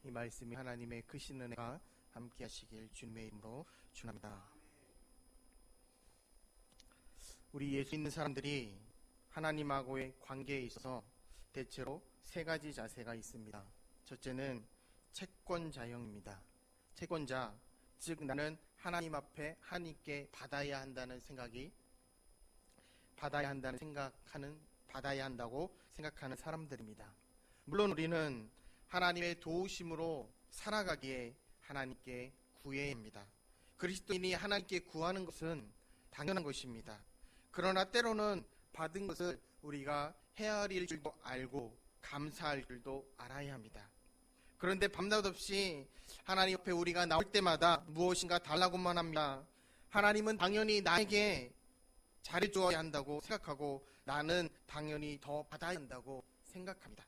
이 말씀이 하나님의 크신 은혜가 함께 하시길 주님의 이름으로 축원합니다. 우리 예수 있는 사람들이 하나님하고의 관계에 있어서 대체로 세 가지 자세가 있습니다. 첫째는 채권자형입니다. 채권자, 즉 나는 하나님 앞에 하나님께 받아야 한다고 생각하는 사람들입니다. 물론 우리는 하나님의 도우심으로 살아가기에 하나님께 구해야 합니다. 그리스도인이 하나님께 구하는 것은 당연한 것입니다. 그러나 때로는 받은 것을 우리가 헤아릴 줄도 알고 감사할 줄도 알아야 합니다. 그런데 밤낮 없이 하나님 앞에 우리가 나올 때마다 무엇인가 달라고만 합니다. 하나님은 당연히 나에게 잘해줘야 한다고 생각하고 나는 당연히 더 받아야 한다고 생각합니다.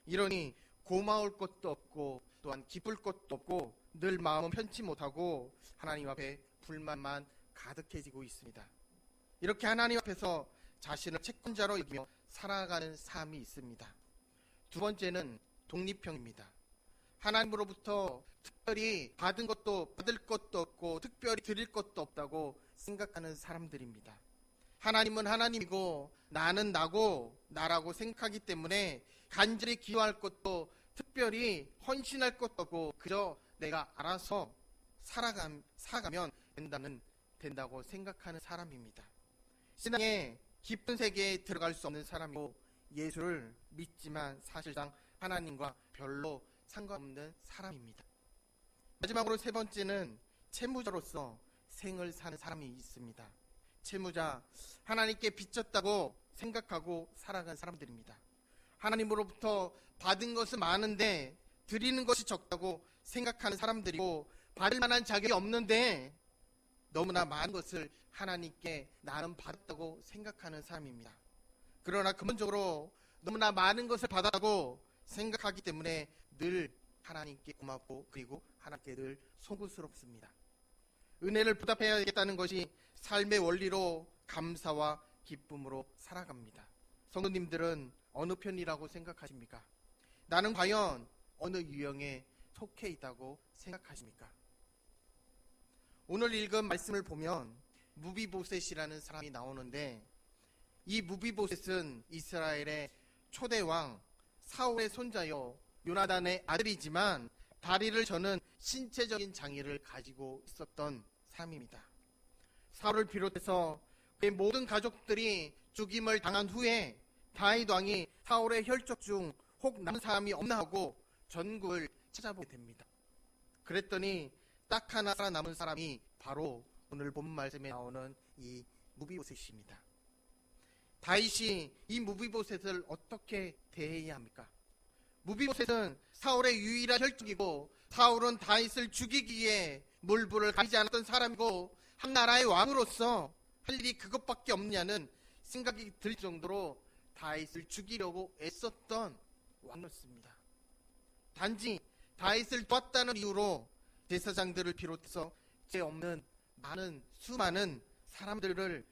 이러니 고마울 것도 없고 또한 기쁠 것도 없고 늘 마음은 편치 못하고 하나님 앞에 불만만 가득해지고 있습니다. 이렇게 하나님 앞에서 자신을 채권자로 여기며 살아가는 삶이 있습니다. 두 번째는 독립형입니다. 하나님으로부터 특별히 받은 것도 받을 것도 없고 특별히 드릴 것도 없다고 생각하는 사람들입니다. 하나님은 하나님이고 나는 나라고 생각하기 때문에 간절히 기여할 것도 특별히 헌신할 것도 없고 그저 내가 알아서 살아가면 된다고 생각하는 사람입니다. 신앙의 깊은 세계에 들어갈 수 없는 사람이고 예수를 믿지만 사실상 하나님과 별로 상관없는 사람입니다. 마지막으로 세 번째는 채무자로서 생을 사는 사람이 있습니다. 채무자, 하나님께 빚졌다고 생각하고 살아간 사람들입니다. 하나님으로부터 받은 것은 많은데 드리는 것이 적다고 생각하는 사람들이고 받을 만한 자격이 없는데 너무나 많은 것을 하나님께 나는 받았다고 생각하는 사람입니다. 그러나 근본적으로 너무나 많은 것을 받았다고 생각하기 때문에 늘 하나님께 고맙고 그리고 하나님께 늘 송구스럽습니다. 은혜를 보답해야겠다는 것이 삶의 원리로 감사와 기쁨으로 살아갑니다. 성도님들은 어느 편이라고 생각하십니까? 나는 과연 어느 유형에 속해 있다고 생각하십니까? 오늘 읽은 말씀을 보면 무비보셋이라는 사람이 나오는데 이 무비보셋은 이스라엘의 초대왕 사울의 손자여 요나단의 아들이지만 다리를 저는 신체적인 장애를 가지고 있었던 사람입니다. 사울을 비롯해서 그의 모든 가족들이 죽임을 당한 후에 다윗 왕이 사울의 혈족 중 혹 남은 사람이 없나 하고 전국을 찾아보게 됩니다. 그랬더니 딱 하나 살아남은 사람이 바로 오늘 본 말씀에 나오는 이 무비보셋입니다. 다윗이 이 무비보셋을 어떻게 대해야 합니까? 무비보셋은 사울의 유일한 혈족이고 사울은 다윗을 죽이기 위해 물불을 가리지 않았던 사람이고 한 나라의 왕으로서 할 일이 그것밖에 없냐는 생각이 들 정도로 다윗을 죽이려고 애썼던 왕이었습니다. 단지 다윗을 도왔다는 이유로 제사장들을 비롯해서 죄 없는 수많은 사람들을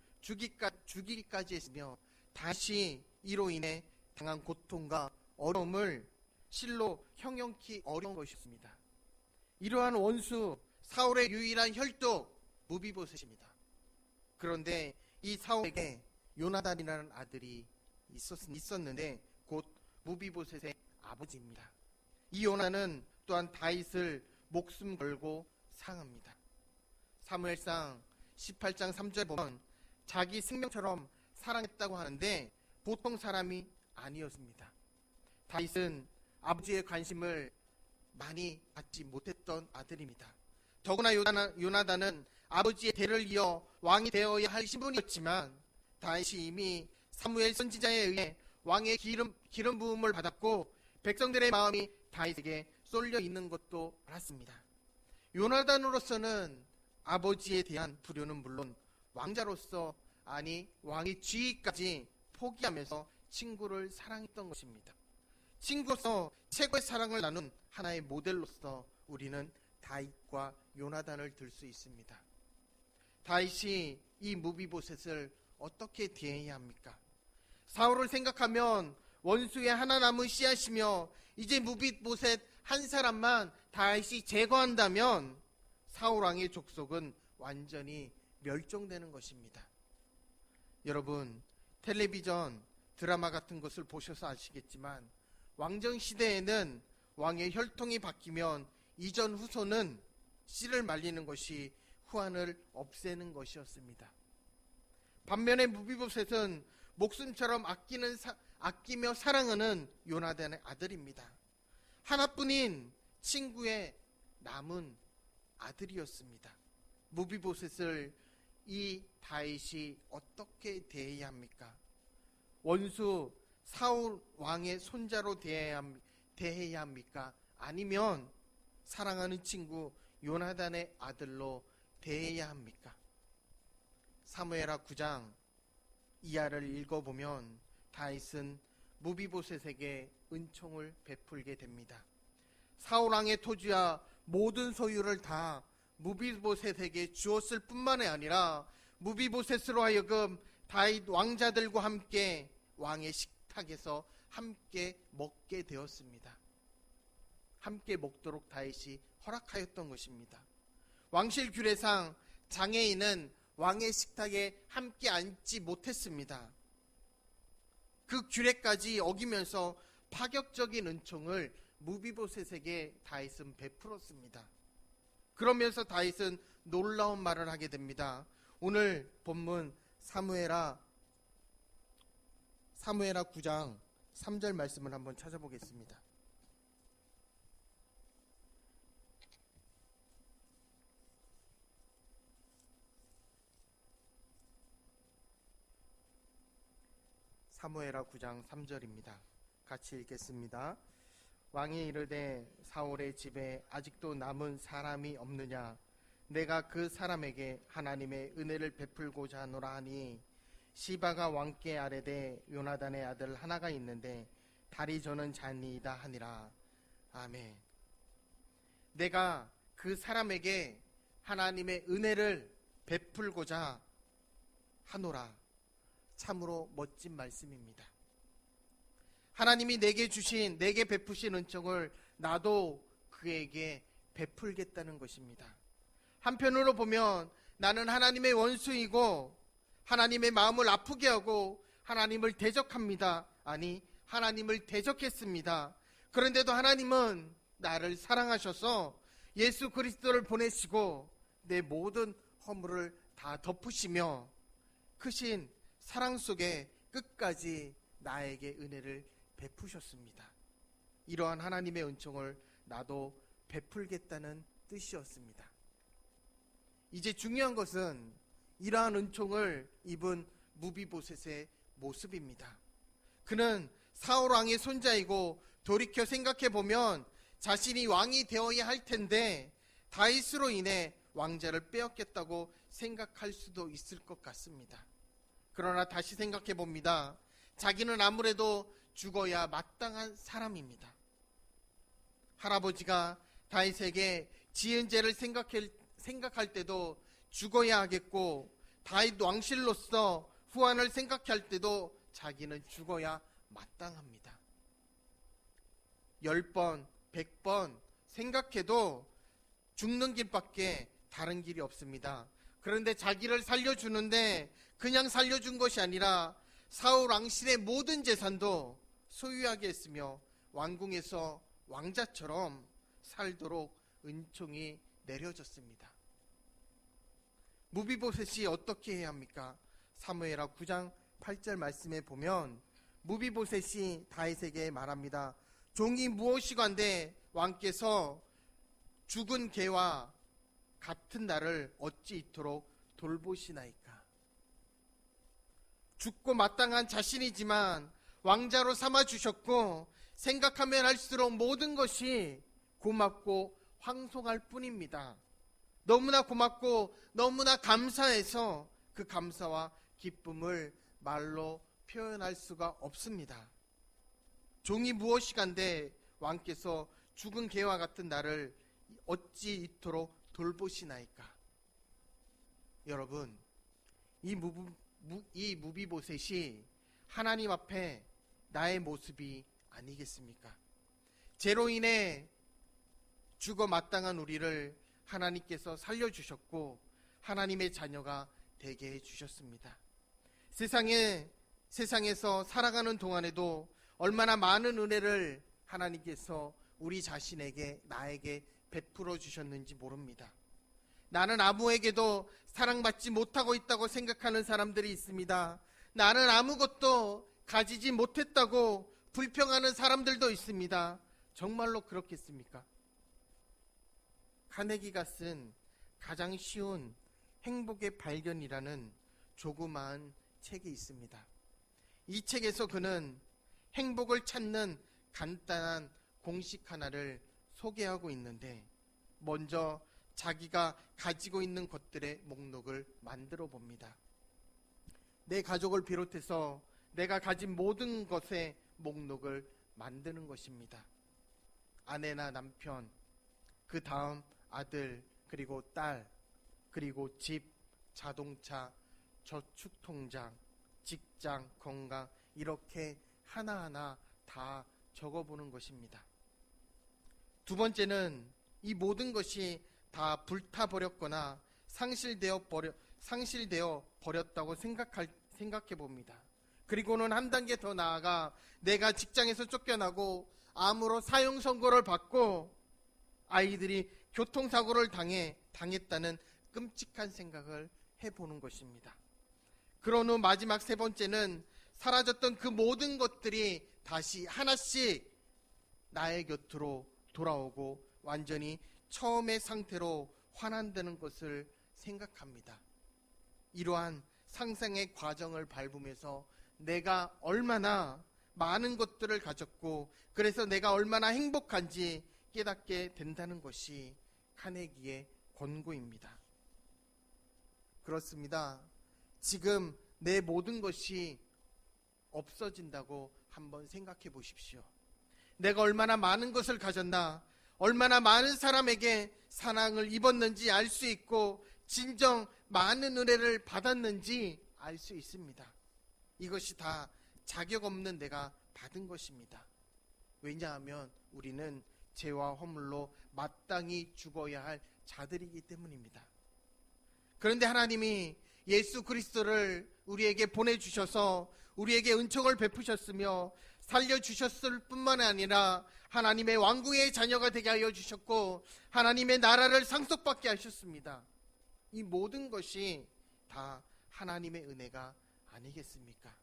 죽이기까지 했으며 다시 이로 인해 당한 고통과 어려움을 실로 형용기 어려운 것이었습니다. 이러한 원수 사울의 유일한 혈족 무비보셋입니다. 그런데 이 사울에게 요나단이라는 아들이 있었는데 곧 무비보셋의 아버지입니다. 이 요나단은 또한 다윗을 목숨 걸고 상합니다. 사무엘상 18장 3절에 보면 자기 생명처럼 사랑했다고 하는데 보통 사람이 아니었습니다. 다윗은 아버지의 관심을 많이 받지 못했던 아들입니다. 더구나 요나단은 아버지의 대를 이어 왕이 되어야 할 신분이었지만 다윗이 이미 사무엘 선지자에 의해 왕의 기름 부음을 받았고 백성들의 마음이 다윗에게 쏠려 있는 것도 알았습니다. 요나단으로서는 아버지에 대한 불효는 물론 왕자로서 왕의 지위까지 포기하면서 친구를 사랑했던 것입니다. 친구로서 최고의 사랑을 나눈 하나의 모델로서 우리는 다윗과 요나단을 들 수 있습니다. 다윗이 이 무비보셋을 어떻게 대해야 합니까? 사울을 생각하면 원수의 하나 남은 씨앗이며 이제 무비보셋 한 사람만 다시 제거한다면 사울 왕의 족속은 완전히 멸종되는 것입니다. 여러분, 텔레비전 드라마 같은 것을 보셔서 아시겠지만 왕정 시대에는 왕의 혈통이 바뀌면 이전 후손은 씨를 말리는 것이 후환을 없애는 것이었습니다. 반면에 무비보셋은 목숨처럼 아끼며 사랑하는 요나단의 아들입니다. 하나뿐인 친구의 남은 아들이었습니다. 무비보셋을 이 다윗이 어떻게 대해야 합니까? 원수 사울 왕의 손자로 대해야 합니까? 아니면 사랑하는 친구 요나단의 아들로 대해야 합니까? 사무엘하 9장 이하를 읽어보면 다윗은 무비보셋에게 은총을 베풀게 됩니다. 사울 왕의 토지와 모든 소유를 다 무비보셋에게 주었을 뿐만이 아니라 무비보셋으로 하여금 다윗 왕자들과 함께 왕의 식탁에서 함께 먹게 되었습니다. 함께 먹도록 다윗이 허락하였던 것입니다. 왕실 규례상 장애인은 왕의 식탁에 함께 앉지 못했습니다. 그 규례까지 어기면서 파격적인 은총을 무비보셋에게 다윗은 베풀었습니다. 그러면서 다윗은 놀라운 말을 하게 됩니다. 오늘 본문 사무엘하 9장 3절 말씀을 한번 찾아보겠습니다. 사무엘하 9장 3절입니다. 같이 읽겠습니다. 왕이 이르되 사울의 집에 아직도 남은 사람이 없느냐? 내가 그 사람에게 하나님의 은혜를 베풀고자 하노라 하니 시바가 왕께 아뢰되 요나단의 아들 하나가 있는데 다리 저는 자니이다 하니라. 아멘. 내가 그 사람에게 하나님의 은혜를 베풀고자 하노라. 참으로 멋진 말씀입니다. 하나님이 내게 베푸신 은총을 나도 그에게 베풀겠다는 것입니다. 한편으로 보면 나는 하나님의 원수이고 하나님의 마음을 아프게 하고 하나님을 대적합니다. 아니, 하나님을 대적했습니다. 그런데도 하나님은 나를 사랑하셔서 예수 그리스도를 보내시고 내 모든 허물을 다 덮으시며 크신 사랑 속에 끝까지 나에게 은혜를 베푸셨습니다. 이러한 하나님의 은총을 나도 베풀겠다는 뜻이었습니다. 이제 중요한 것은 이러한 은총을 입은 무비보셋의 모습입니다. 그는 사울 왕의 손자이고 돌이켜 생각해 보면 자신이 왕이 되어야 할 텐데 다윗으로 인해 왕자를 빼앗겼다고 생각할 수도 있을 것 같습니다. 그러나 다시 생각해 봅니다. 자기는 아무래도 죽어야 마땅한 사람입니다. 할아버지가 다윗에게 지은 죄를 생각할 때도 죽어야 하겠고 다윗 왕실로서 후환을 생각할 때도 자기는 죽어야 마땅합니다. 10번, 100번 생각해도 죽는 길밖에 다른 길이 없습니다. 그런데 자기를 살려주는데 그냥 살려준 것이 아니라 사울 왕실의 모든 재산도 소유하게 했으며 왕궁에서 왕자처럼 살도록 은총이 내려졌습니다. 무비보셋이 어떻게 해야 합니까? 사무엘하 9장 8절 말씀에 보면 무비보셋이 다윗에게 말합니다. 종이 무엇이건대 왕께서 죽은 개와 같은 나를 어찌 이토록 돌보시나이까? 죽고 마땅한 자신이지만 왕자로 삼아주셨고 생각하면 할수록 모든 것이 고맙고 황송할 뿐입니다. 너무나 고맙고 너무나 감사해서 그 감사와 기쁨을 말로 표현할 수가 없습니다. 종이 무엇이간데 왕께서 죽은 개와 같은 나를 어찌 이토록 돌보시나이까? 여러분, 이 무비보셋이 하나님 앞에 나의 모습이 아니겠습니까? 죄로 인해 죽어 마땅한 우리를 하나님께서 살려주셨고 하나님의 자녀가 되게 해주셨습니다. 세상에서 살아가는 동안에도 얼마나 많은 은혜를 하나님께서 우리 자신에게, 나에게 베풀어 주셨는지 모릅니다. 나는 아무에게도 사랑받지 못하고 있다고 생각하는 사람들이 있습니다. 나는 아무것도 가지지 못했다고 불평하는 사람들도 있습니다. 정말로 그렇겠습니까? 카네기가 쓴 가장 쉬운 행복의 발견이라는 조그마한 책이 있습니다. 이 책에서 그는 행복을 찾는 간단한 공식 하나를 소개하고 있는데, 먼저 자기가 가지고 있는 것들의 목록을 만들어 봅니다. 내 가족을 비롯해서 내가 가진 모든 것의 목록을 만드는 것입니다. 아내나 남편, 그 다음 아들, 그리고 딸, 그리고 집, 자동차, 저축통장, 직장, 건강, 이렇게 하나하나 다 적어보는 것입니다. 두 번째는 이 모든 것이 다 불타버렸거나 상실되어 버렸다고 생각해 봅니다. 그리고는 한 단계 더 나아가 내가 직장에서 쫓겨나고 암으로 사형 선고를 받고 아이들이 교통사고를 당했다는 끔찍한 생각을 해보는 것입니다. 그런 후 마지막 세 번째는 사라졌던 그 모든 것들이 다시 하나씩 나의 곁으로 돌아오고 완전히 처음의 상태로 환원되는 것을 생각합니다. 이러한 상상의 과정을 밟으면서 내가 얼마나 많은 것들을 가졌고 그래서 내가 얼마나 행복한지 깨닫게 된다는 것이 카네기의 권고입니다. 그렇습니다. 지금 내 모든 것이 없어진다고 한번 생각해 보십시오. 내가 얼마나 많은 것을 가졌나, 얼마나 많은 사람에게 사랑을 입었는지 알 수 있고 진정 많은 은혜를 받았는지 알 수 있습니다. 이것이 다 자격 없는 내가 받은 것입니다. 왜냐하면 우리는 죄와 허물로 마땅히 죽어야 할 자들이기 때문입니다. 그런데 하나님이 예수 그리스도를 우리에게 보내주셔서 우리에게 은총을 베푸셨으며 살려주셨을 뿐만 아니라 하나님의 왕국의 자녀가 되게 하여 주셨고 하나님의 나라를 상속받게 하셨습니다. 이 모든 것이 다 하나님의 은혜가 아니겠습니까?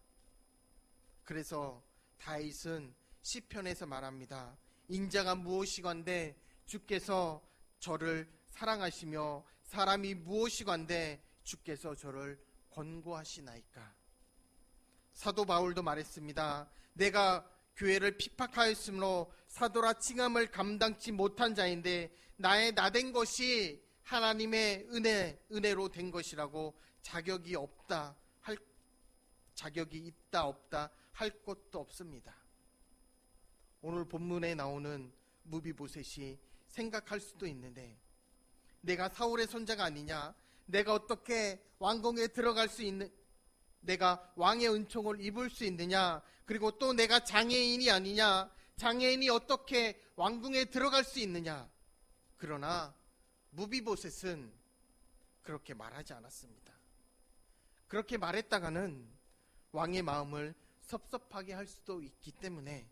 그래서 다윗은 시편에서 말합니다. 인자가 무엇이건대 주께서 저를 사랑하시며 사람이 무엇이건대 주께서 저를 권고하시나이까. 사도 바울도 말했습니다. 내가 교회를 핍박하였으므로 사도라 칭함을 감당치 못한 자인데 나의 나된 것이 하나님의 은혜로 된 것이라고 자격이 있다 없다 할 것도 없습니다. 오늘 본문에 나오는 무비보셋이 생각할 수도 있는데 내가 사울의 손자가 아니냐, 내가 어떻게 왕궁에 들어갈 수 있는, 내가 왕의 은총을 입을 수 있느냐, 그리고 또 내가 장애인이 아니냐, 장애인이 어떻게 왕궁에 들어갈 수 있느냐. 그러나 무비보셋은 그렇게 말하지 않았습니다. 그렇게 말했다가는 왕의 마음을 섭섭하게 할 수도 있기 때문에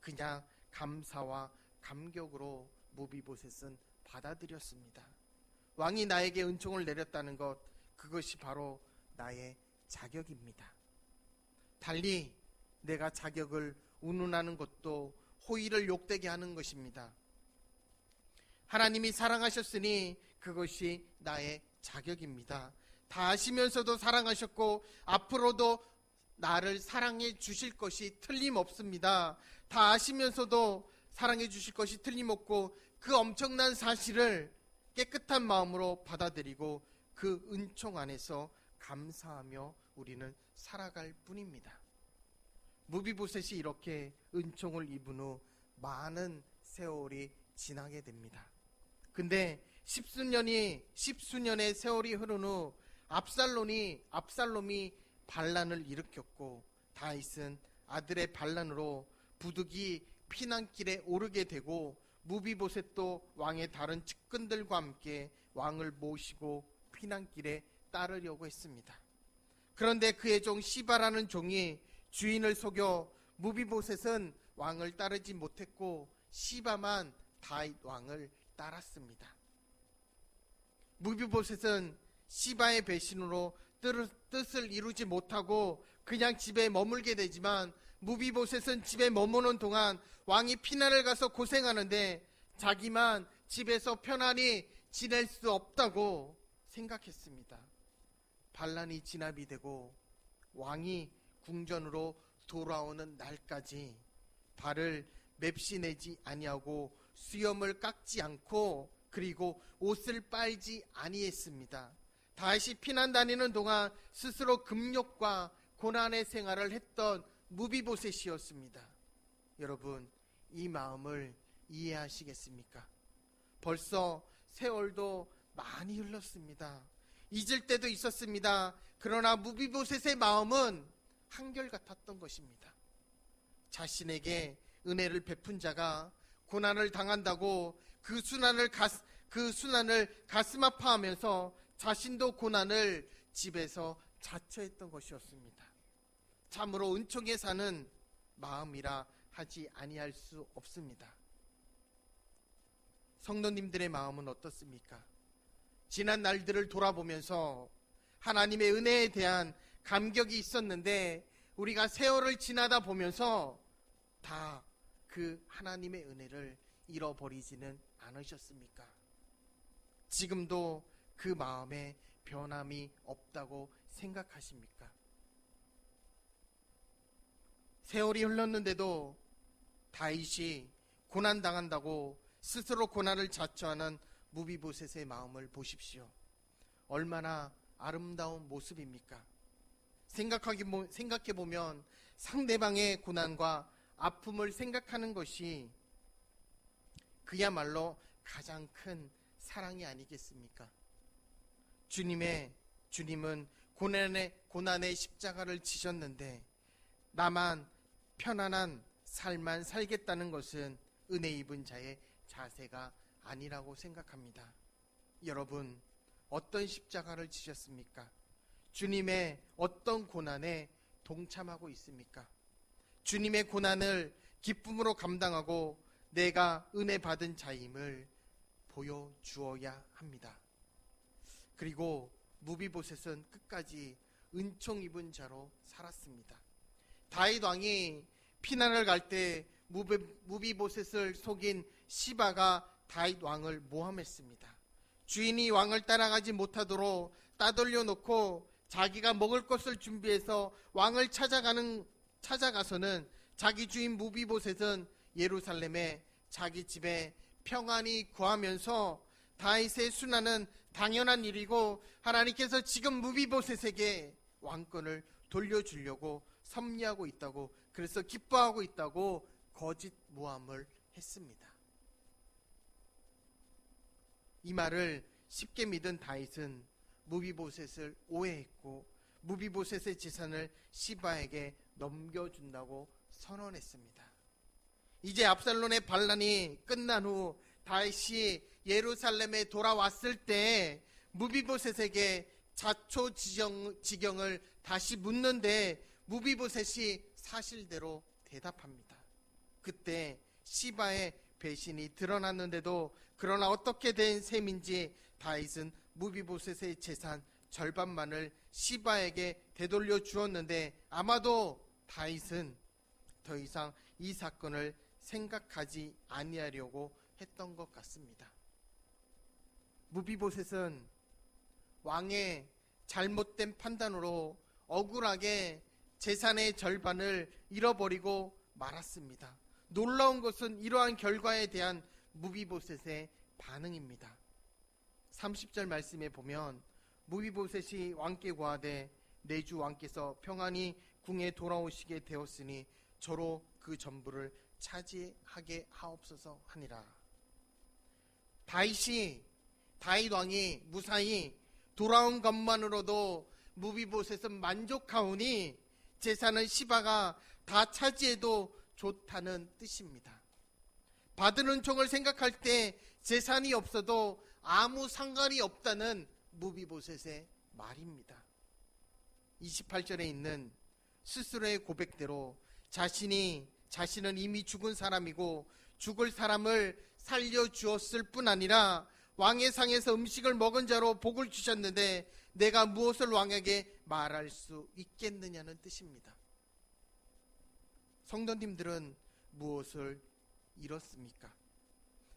그냥 감사와 감격으로 무비보셋은 받아들였습니다. 왕이 나에게 은총을 내렸다는 것, 그것이 바로 나의 자격입니다. 달리 내가 자격을 운운하는 것도 호의를 욕되게 하는 것입니다. 하나님이 사랑하셨으니 그것이 나의 자격입니다. 다 아시면서도 사랑하셨고 앞으로도 나를 사랑해 주실 것이 틀림없습니다. 다 아시면서도 사랑해 주실 것이 틀림없고 그 엄청난 사실을 깨끗한 마음으로 받아들이고 그 은총 안에서 감사하며 우리는 살아갈 뿐입니다. 무비보셋이 이렇게 은총을 입은 후 많은 세월이 지나게 됩니다. 근데 십수년의 세월이 흐른 후 압살롬이 반란을 일으켰고 다윗은 아들의 반란으로 부득이 피난길에 오르게 되고 무비보셋도 왕의 다른 측근들과 함께 왕을 모시고 피난길에 따르려고 했습니다. 그런데 그의 종 시바라는 종이 주인을 속여 무비보셋은 왕을 따르지 못했고 시바만 다윗 왕을 따랐습니다. 무비보셋은 시바의 배신으로 뜻을 이루지 못하고 그냥 집에 머물게 되지만 무비보셋은 집에 머무는 동안 왕이 피난을 가서 고생하는데 자기만 집에서 편안히 지낼 수 없다고 생각했습니다. 반란이 진압이 되고 왕이 궁전으로 돌아오는 날까지 발을 맵시 내지 아니하고 수염을 깎지 않고 그리고 옷을 빨지 아니했습니다. 다시 피난 다니는 동안 스스로 금욕과 고난의 생활을 했던 무비보셋이었습니다. 여러분, 이 마음을 이해하시겠습니까? 벌써 세월도 많이 흘렀습니다. 잊을 때도 있었습니다. 그러나 무비보셋의 마음은 한결같았던 것입니다. 자신에게 은혜를 베푼 자가 고난을 당한다고 그 순환을 가슴 아파하면서 자신도 고난을 집에서 자처했던 것이었습니다. 참으로 은총에 사는 마음이라 하지 아니할 수 없습니다. 성도님들의 마음은 어떻습니까? 지난 날들을 돌아보면서 하나님의 은혜에 대한 감격이 있었는데 우리가 세월을 지나다 보면서 다 그 하나님의 은혜를 잃어버리지는 않으셨습니까? 지금도 그 마음에 변함이 없다고 생각하십니까? 세월이 흘렀는데도 다윗이 고난당한다고 스스로 고난을 자처하는 무비보셋의 마음을 보십시오. 얼마나 아름다운 모습입니까? 생각해보면 상대방의 고난과 아픔을 생각하는 것이 그야말로 가장 큰 사랑이 아니겠습니까? 주님은 고난의 십자가를 지셨는데 나만 편안한 삶만 살겠다는 것은 은혜 입은 자의 자세가 아니라고 생각합니다. 여러분, 어떤 십자가를 지셨습니까? 주님의 어떤 고난에 동참하고 있습니까? 주님의 고난을 기쁨으로 감당하고 내가 은혜 받은 자임을 보여주어야 합니다. 그리고 무비보셋은 끝까지 은총 입은 자로 살았습니다. 다윗 왕이 피난을 갈 때 무비보셋을 속인 시바가 다윗 왕을 모함했습니다. 주인이 왕을 따라가지 못하도록 따돌려 놓고 자기가 먹을 것을 준비해서 왕을 찾아가서는 자기 주인 무비보셋은 예루살렘에 자기 집에 평안히 거하면서 다윗의 순환은 당연한 일이고 하나님께서 지금 무비보셋에게 왕권을 돌려주려고 섭리하고 있다고, 그래서 기뻐하고 있다고 거짓 모함을 했습니다. 이 말을 쉽게 믿은 다윗은 무비보셋을 오해했고 무비보셋의 재산을 시바에게 넘겨준다고 선언했습니다. 이제 압살롬의 반란이 끝난 후 다윗이 예루살렘에 돌아왔을 때 무비보셋에게 자초지경을 다시 묻는데 무비보셋이 사실대로 대답합니다. 그때 시바의 배신이 드러났는데도 그러나 어떻게 된 셈인지 다윗은 무비보셋의 재산 절반만을 시바에게 되돌려 주었는데 아마도 다윗은 더 이상 이 사건을 생각하지 아니하려고 했던 것 같습니다. 무비보셋은 왕의 잘못된 판단으로 억울하게 재산의 절반을 잃어버리고 말았습니다. 놀라운 것은 이러한 결과에 대한 무비보셋의 반응입니다. 30절 말씀에 보면 무비보셋이 왕께 고하되 내 주 왕께서 평안히 궁에 돌아오시게 되었으니 저로 그 전부를 차지하게 하옵소서 하니라. 다윗 왕이 무사히 돌아온 것만으로도 무비보셋은 만족하오니 재산은 시바가 다 차지해도 좋다는 뜻입니다. 받은 은총을 생각할 때 재산이 없어도 아무 상관이 없다는 무비보셋의 말입니다. 28절에 있는 스스로의 고백대로 자신은 이미 죽은 사람이고 죽을 사람을 살려주었을 뿐 아니라 왕의 상에서 음식을 먹은 자로 복을 주셨는데 내가 무엇을 왕에게 말할 수 있겠느냐는 뜻입니다. 성도님들은 무엇을 잃었습니까?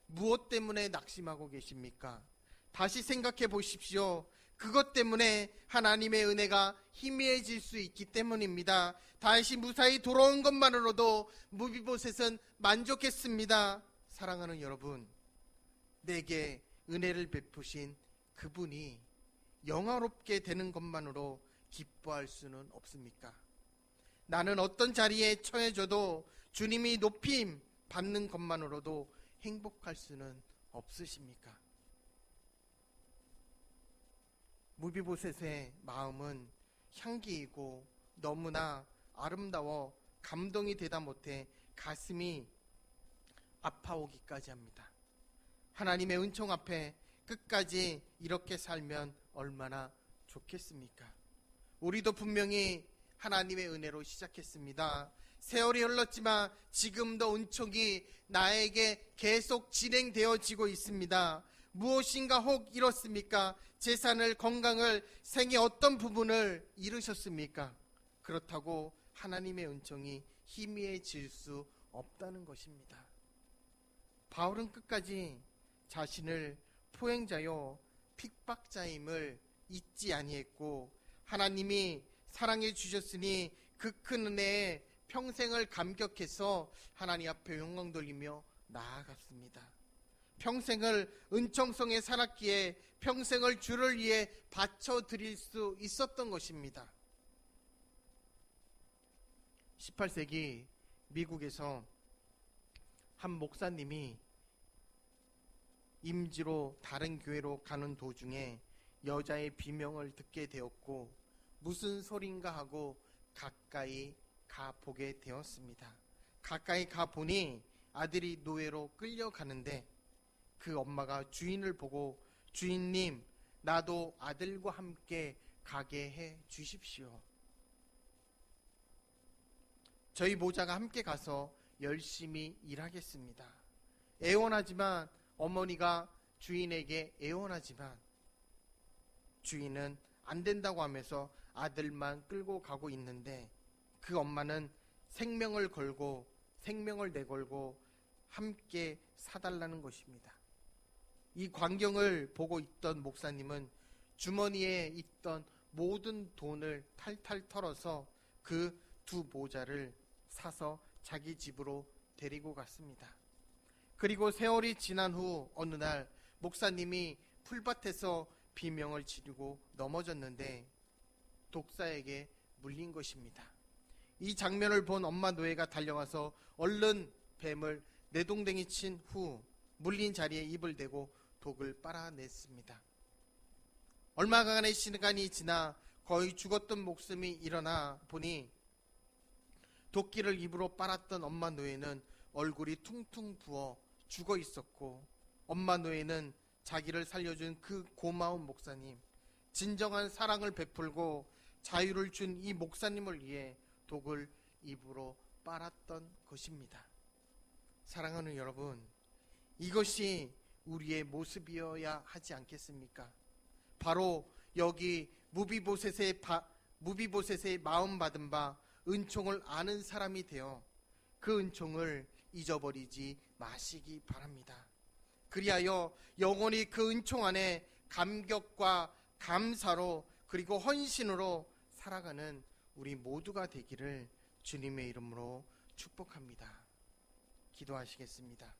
무엇 때문에 낙심하고 계십니까? 다시 생각해 보십시오. 그것 때문에 하나님의 은혜가 희미해질 수 있기 때문입니다. 다시 무사히 돌아온 것만으로도 무비보셋은 만족했습니다. 사랑하는 여러분, 내게 은혜를 베푸신 그분이 영화롭게 되는 것만으로 기뻐할 수는 없습니까? 나는 어떤 자리에 처해져도 주님이 높임 받는 것만으로도 행복할 수는 없으십니까? 무비보셋의 마음은 향기이고 너무나 아름다워 감동이 되다 못해 가슴이 아파오기까지 합니다. 하나님의 은총 앞에 끝까지 이렇게 살면 얼마나 좋겠습니까? 우리도 분명히 하나님의 은혜로 시작했습니다. 세월이 흘렀지만 지금도 은총이 나에게 계속 진행되어지고 있습니다. 무엇인가 혹 잃었습니까? 재산을, 건강을, 생의 어떤 부분을 잃으셨습니까? 그렇다고 하나님의 은총이 희미해질 수 없다는 것입니다. 바울은 끝까지 자신을 포행자요 핍박자임을 잊지 아니했고 하나님이 사랑해 주셨으니 그 큰 은혜에 평생을 감격해서 하나님 앞에 영광 돌리며 나아갔습니다. 평생을 은총성에 살았기에 평생을 주를 위해 바쳐드릴 수 있었던 것입니다. 18세기 미국에서 한 목사님이 임지로 다른 교회로 가는 도중에 여자의 비명을 듣게 되었고 무슨 소린가 하고 가까이 가보게 되었습니다. 가까이 가보니 아들이 노예로 끌려가는데 그 엄마가 주인을 보고 주인님, 나도 아들과 함께 가게 해 주십시오. 저희 모자가 함께 가서 열심히 일하겠습니다. 애원하지만 어머니가 주인에게 애원하지만 주인은 안 된다고 하면서 아들만 끌고 가고 있는데 그 엄마는 생명을 내걸고 함께 사달라는 것입니다. 이 광경을 보고 있던 목사님은 주머니에 있던 모든 돈을 탈탈 털어서 그 두 모자를 사서 자기 집으로 데리고 갔습니다. 그리고 세월이 지난 후 어느 날 목사님이 풀밭에서 비명을 지르고 넘어졌는데 독사에게 물린 것입니다. 이 장면을 본 엄마 노예가 달려와서 얼른 뱀을 내동댕이 친 후 물린 자리에 입을 대고 독을 빨아냈습니다. 얼마간의 시간이 지나 거의 죽었던 목숨이 일어나 보니 도끼를 입으로 빨았던 엄마 노예는 얼굴이 퉁퉁 부어 죽어 있었고 엄마 노예는 자기를 살려준 그 고마운 목사님, 진정한 사랑을 베풀고 자유를 준 이 목사님을 위해 독을 입으로 빨았던 것입니다. 사랑하는 여러분, 이것이 우리의 모습이어야 하지 않겠습니까? 바로 여기 무비보셋의 마음 받은 바 은총을 아는 사람이 되어 그 은총을 잊어버리지 마시기 바랍니다. 그리하여 영원히 그 은총 안에 감격과 감사로 그리고 헌신으로 살아가는 우리 모두가 되기를 주님의 이름으로 축복합니다. 기도하시겠습니다.